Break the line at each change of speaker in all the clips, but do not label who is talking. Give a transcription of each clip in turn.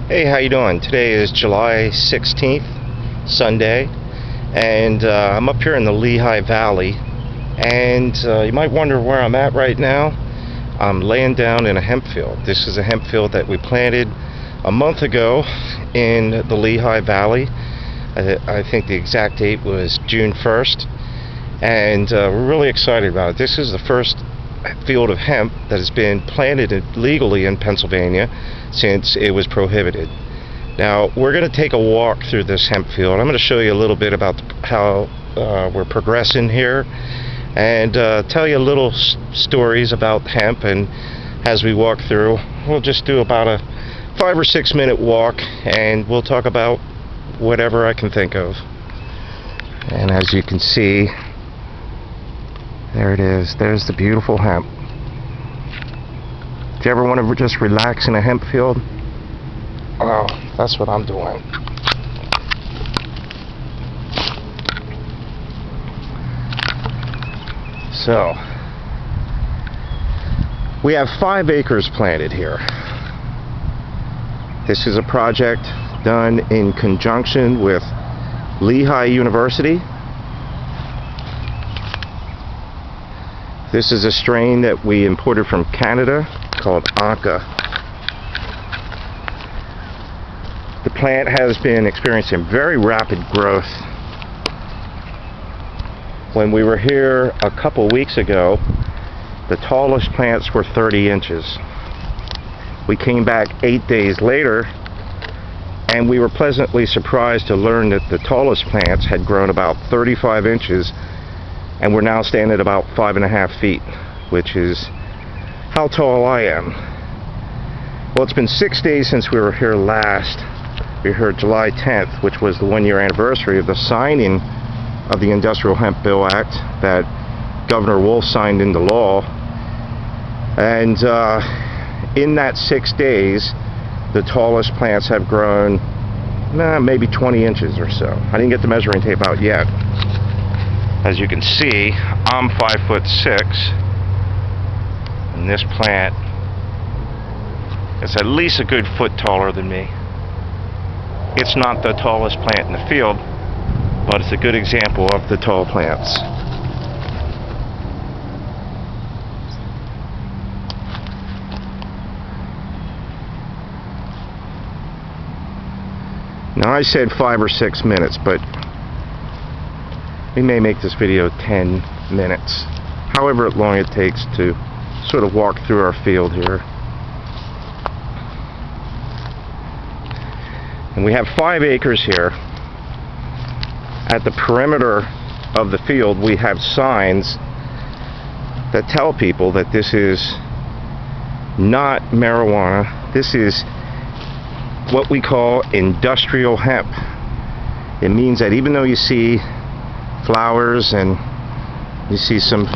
Hey, how you doing? Today is July 16th, Sunday, and I'm up here in the Lehigh Valley, and you might wonder where I'm at right now. I'm laying down in a hemp field. This is a hemp field that we planted a month ago in the Lehigh Valley. I think the exact date was June 1st, and we're really excited about it. This is the first field of hemp that has been planted legally in Pennsylvania since it was prohibited. Now we're going to take a walk through this hemp field. I'm going to show you a little bit about how we're progressing here, and tell you little stories about hemp. And as we walk through, we'll just do about a 5 or 6 minute walk, and we'll talk about whatever I can think of. And as you can see, there it is. There's the beautiful hemp. Do you ever want to just relax in a hemp field? Well, that's what I'm doing. So, we have 5 acres planted here. This is a project done in conjunction with Lehigh University. This is a strain that we imported from Canada called Anka. The plant has been experiencing very rapid growth. When we were here a couple weeks ago, the tallest plants were 30 inches. We came back 8 days later, and we were pleasantly surprised to learn that the tallest plants had grown about 35 inches, and we're now standing at about 5.5 feet, which is how tall I am. Well, it's been 6 days since we were here last. We were here July 10th, which was the 1-year anniversary of the signing of the Industrial Hemp Bill Act that Governor Wolf signed into law. And in that 6 days, the tallest plants have grown maybe 20 inches or so. I didn't get the measuring tape out yet. As you can see, I'm 5'6", and this plant is at least a good foot taller than me. It's not the tallest plant in the field, but it's a good example of the tall plants. Now I said 5 or 6 minutes, but we may make this video 10 minutes, however long it takes to sort of walk through our field here. And we have 5 acres here. At the perimeter of the field, we have signs that tell people that this is not marijuana. This is what we call industrial hemp. It means that even though you see flowers and you see some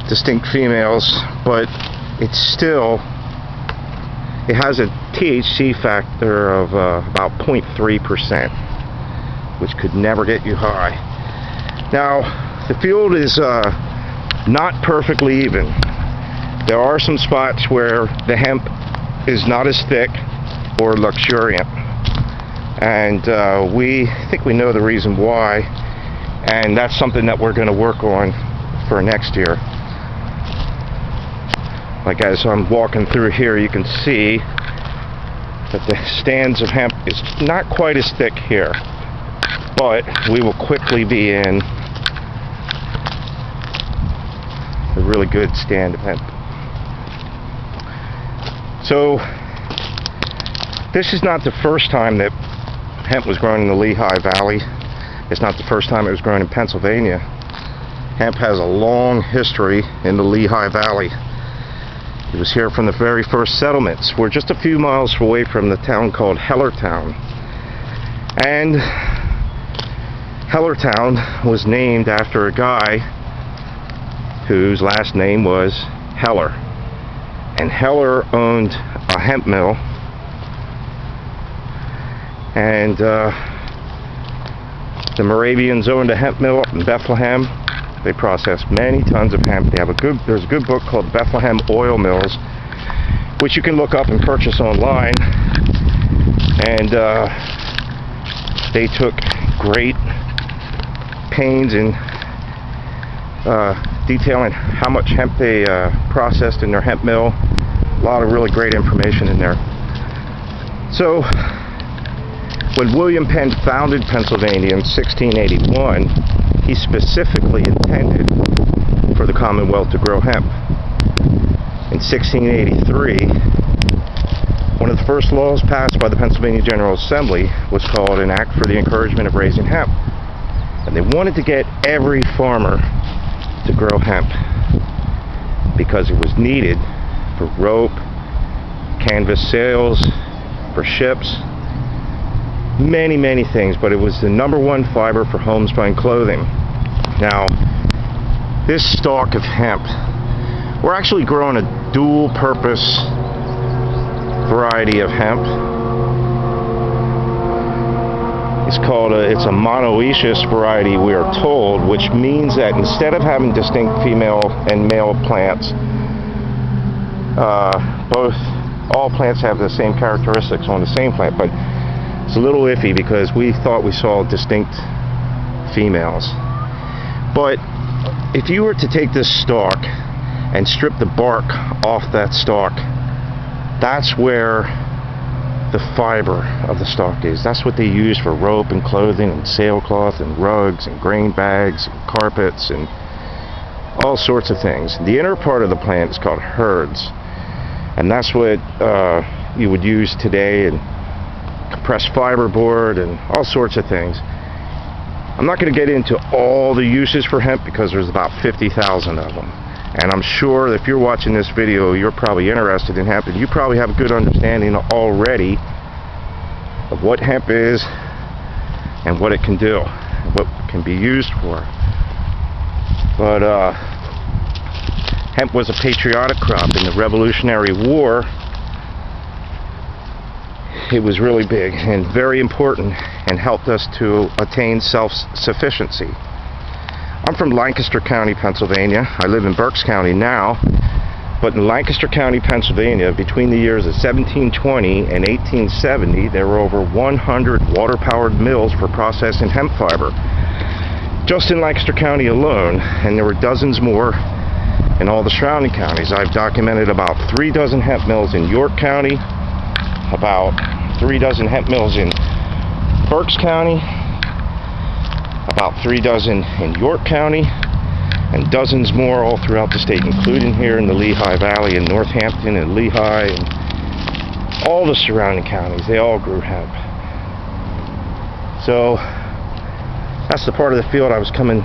distinct females, but it's still, it has a THC factor of about 0.3%, which could never get you high. Now, the field is not perfectly even. There are some spots where the hemp is not as thick or luxuriant, and we think we know the reason why, and that's something that we're going to work on for next year. Like, as I'm walking through here, you can see that the stands of hemp is not quite as thick here, but we will quickly be in a really good stand of hemp. So this is not the first time that hemp was grown in the Lehigh Valley. It's not the first time it was grown in Pennsylvania. Hemp has a long history in the Lehigh Valley. It was here from the very first settlements. We're just a few miles away from the town called Hellertown. And Hellertown was named after a guy whose last name was Heller. And Heller owned a hemp mill. And the Moravians owned a hemp mill up in Bethlehem. They process many tons of hemp. They have there's a good book called Bethlehem Oil Mills, which you can look up and purchase online. And they took great pains in detailing how much hemp they processed in their hemp mill. A lot of really great information in there. So when William Penn founded Pennsylvania in 1681, he specifically intended for the Commonwealth to grow hemp. In 1683, one of the first laws passed by the Pennsylvania General Assembly was called an Act for the Encouragement of Raising Hemp. And they wanted to get every farmer to grow hemp because it was needed for rope, canvas sails, for ships, many things, but it was the #1 fiber for homespun clothing. Now, this stalk of hemp, we're actually growing a dual purpose variety of hemp. It's a monoecious variety, we are told, which means that instead of having distinct female and male plants, all plants have the same characteristics on the same plant, but it's a little iffy because we thought we saw distinct females. But if you were to take this stalk and strip the bark off that stalk, that's where the fiber of the stalk is. That's what they use for rope and clothing and sailcloth and rugs and grain bags and carpets and all sorts of things. The inner part of the plant is called herds, and that's what you would use today in compressed fiberboard and all sorts of things. I'm not going to get into all the uses for hemp because there's about 50,000 of them. And I'm sure that if you're watching this video, you're probably interested in hemp, and you probably have a good understanding already of what hemp is and what it can do, and what it can be used for. But hemp was a patriotic crop in the Revolutionary War. It was really big and very important and helped us to attain self-sufficiency. I'm from Lancaster County, Pennsylvania. I live in Berks County now, but in Lancaster County, Pennsylvania, between the years of 1720 and 1870, there were over 100 water-powered mills for processing hemp fiber, just in Lancaster County alone, and there were dozens more in all the surrounding counties. I've documented about 3 dozen hemp mills in York County, about 3 dozen hemp mills in Berks County, about 3 dozen in York County, and dozens more all throughout the state, including here in the Lehigh Valley and Northampton and Lehigh and all the surrounding counties. They all grew hemp. So that's the part of the field I was coming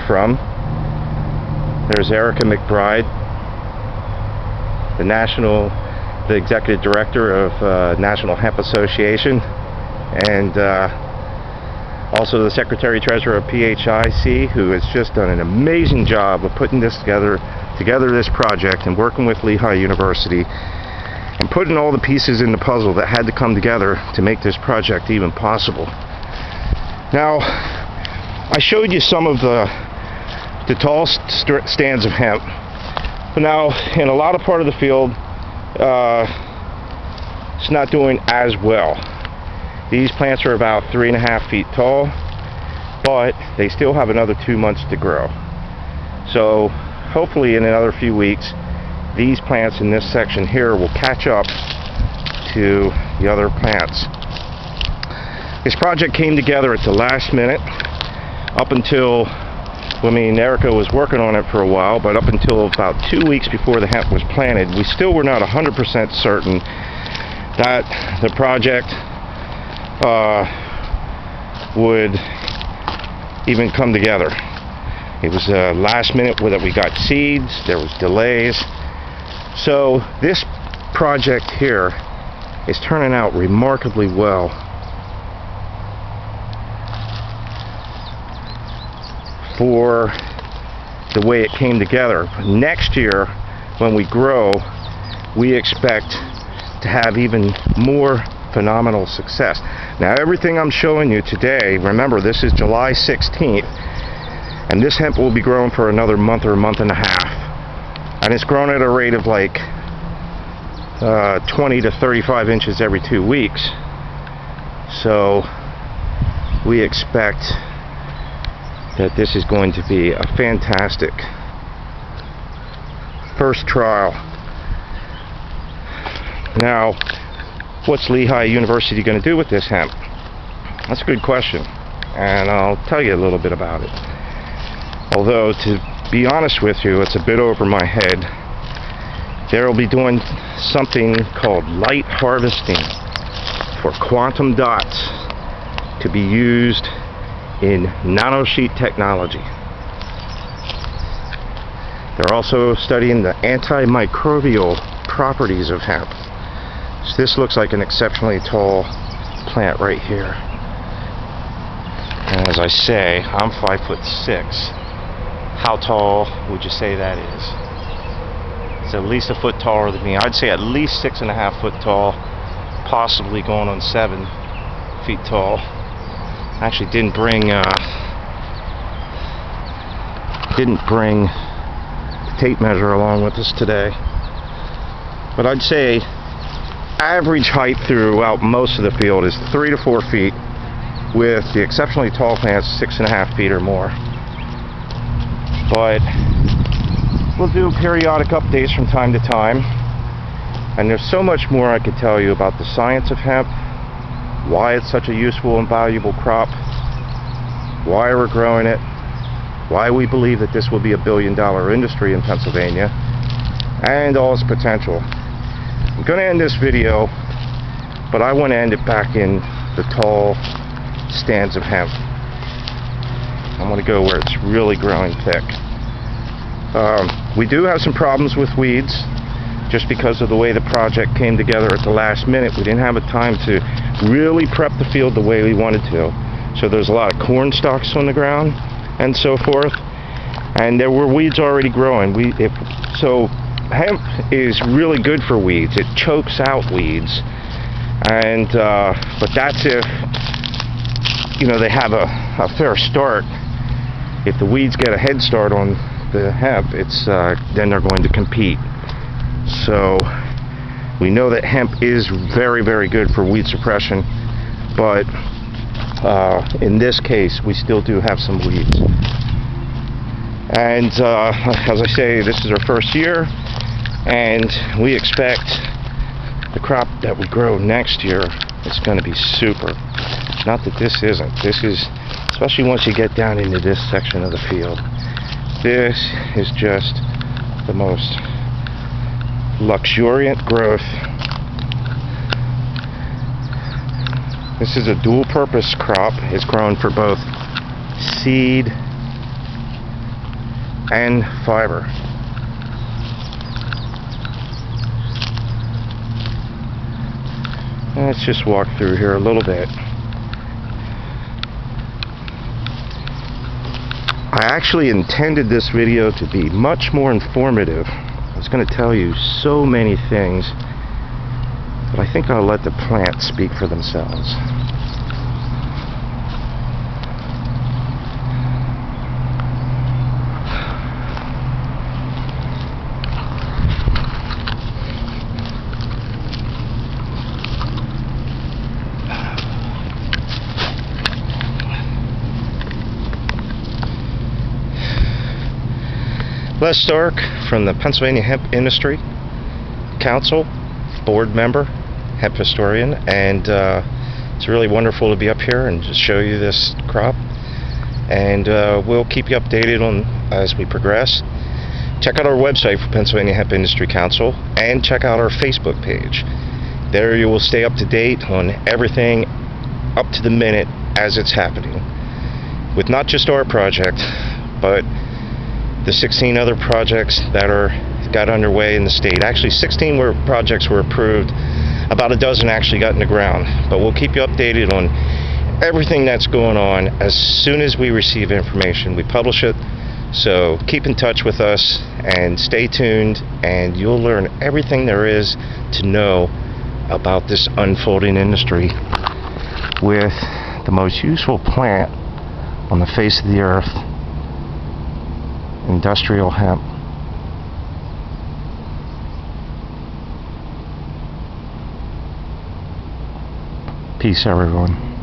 from. There's Erica McBride, the executive director of National Hemp Association, and also the Secretary Treasurer of PAHIC, who has just done an amazing job of putting this together this project, and working with Lehigh University and putting all the pieces in the puzzle that had to come together to make this project even possible. Now, I showed you some of the tall stands of hemp, but now in a lot of part of the field it's not doing as well. These plants are about 3.5 feet tall, but they still have another 2 months to grow. So hopefully in another few weeks, these plants in this section here will catch up to the other plants. This project came together at the last minute. Up until, Erica was working on it for a while, but up until about 2 weeks before the hemp was planted, we still were not 100% certain that the project would even come together. It was last minute that we got seeds, there was delays. So this project here is turning out remarkably well. For the way it came together. Next year, when we grow, we expect to have even more phenomenal success. Now, everything I'm showing you today, remember, this is July 16th, and this hemp will be grown for another month or a month and a half. And it's grown at a rate of like 20 to 35 inches every 2 weeks. So we expect that this is going to be a fantastic first trial. Now, what's Lehigh University going to do with this hemp? That's a good question, and I'll tell you a little bit about it. Although, to be honest with you, it's a bit over my head. They'll be doing something called light harvesting for quantum dots to be used in nanosheet technology. They're also studying the antimicrobial properties of hemp. So this looks like an exceptionally tall plant right here. And as I say, I'm 5'6". How tall would you say that is? It's at least a foot taller than me. I'd say at least 6.5 foot tall, possibly going on 7 feet tall. I actually didn't bring the tape measure along with us today, but I'd say average height throughout most of the field is 3 to 4 feet, with the exceptionally tall plants 6.5 feet or more. But we'll do periodic updates from time to time, and there's so much more I could tell you about the science of hemp, why it's such a useful and valuable crop, why we're growing it, why we believe that this will be a billion-dollar industry in Pennsylvania, and all its potential. I'm going to end this video, but I want to end it back in the tall stands of hemp. I want to go where it's really growing thick. We do have some problems with weeds, just because of the way the project came together at the last minute. We didn't have a time to really prep the field the way we wanted to. So there's a lot of corn stalks on the ground and so forth, and there were weeds already growing. So hemp is really good for weeds. It chokes out weeds, and but that's if they have a fair start. If the weeds get a head start on the hemp, then they're going to compete. So we know that hemp is very, very good for weed suppression, but in this case we still do have some weeds. And as I say, this is our first year, and we expect the crop that we grow next year is going to be super. Not that this isn't. This is, especially once you get down into this section of the field, this is just the most luxuriant growth. This is a dual purpose crop. It's grown for both seed and fiber. Let's just walk through here a little bit. I actually intended this video to be much more informative. I was going to tell you so many things, but I think I'll let the plants speak for themselves. Les Stark from the Pennsylvania Hemp Industry Council, board member, hemp historian, and it's really wonderful to be up here and just show you this crop, and we'll keep you updated on as we progress. Check out our website for Pennsylvania Hemp Industry Council, and check out our Facebook page. There you will stay up to date on everything up to the minute as it's happening, with not just our project, but the 16 other projects that got underway in the state. Actually, 16 projects were approved. About a dozen actually got in the ground. But we'll keep you updated on everything that's going on. As soon as we receive information, we publish it. So keep in touch with us and stay tuned, and you'll learn everything there is to know about this unfolding industry with the most useful plant on the face of the earth, industrial hemp. Peace, everyone.